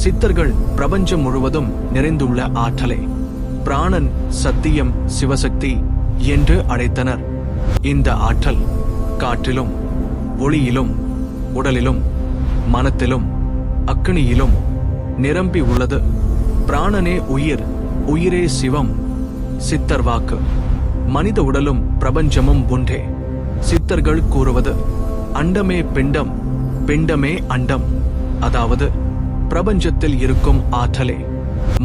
சித்தர்கள் பிரபஞ்சம் முழுவதும் நிறைந்துள்ள ஆற்றலை பிராணன், சத்தியம், சிவசக்தி என்று அழைத்தனர். இந்த ஆற்றல் காற்றிலும், ஒளியிலும், உடலிலும், மனத்திலும், அக்னியிலும் நிரம்பி உள்ளது. பிராணனே உயிர், உயிரே சிவம். சித்தர் வாக்கு: மனித உடலும் பிரபஞ்சமும் ஒன்றே. சித்தர்கள் கூறுவது: அண்டமே பிண்டம், பிண்டமே அண்டம். அதாவது பிரபஞ்சத்தில் இருக்கும் ஆற்றலே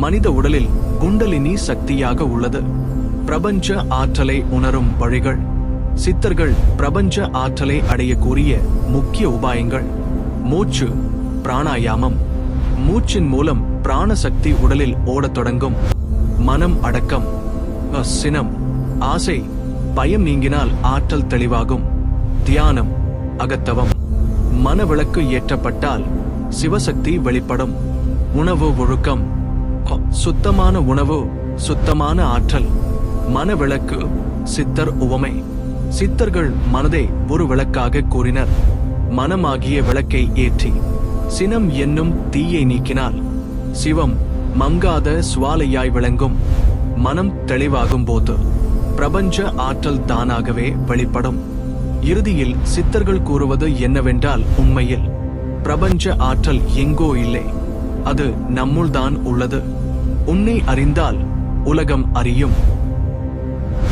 மனித உடலில் குண்டலினி சக்தியாக உள்ளது. பிரபஞ்ச ஆற்றலை உணரும் வழிகள். சித்தர்கள் பிரபஞ்ச ஆற்றலை அடையக்கூடிய முக்கிய உபாயங்கள்: மூச்சு, பிராணாயாமம். மூச்சின் மூலம் பிராணசக்தி உடலில் ஓடத் தொடங்கும். மனம் அடக்கம். சினம், ஆசை, பயம் நீங்கினால் ஆற்றல் தெளிவாகும். தியானம், அகத்தவம். மனவிளக்கு ஏற்றப்பட்டால் சிவசக்தி வெளிப்படும். உணவு ஒழுக்கம். சுத்தமான உணவு, சுத்தமான ஆற்றல். மனவிளக்கு சித்தர் உவமை. சித்தர்கள் மனதை ஒரு விளக்காக கூறினர். மனமாகிய விளக்கை ஏற்றி சினம் என்னும் தீயை நீக்கினால் சிவம் மங்காத சுவாலையாய் விளங்கும். மனம் தெளிவாகும் போது பிரபஞ்ச ஆற்றல் தானாகவே வெளிப்படும். இறுதியில் சித்தர்கள் கூறுவது என்னவென்றால், உண்மையில் பிரபஞ்ச ஆற்றல் எங்கோ இல்லை, அது நம்முள்தான் உள்ளது. உன்னை அறிந்தால் உலகம் அறியும்.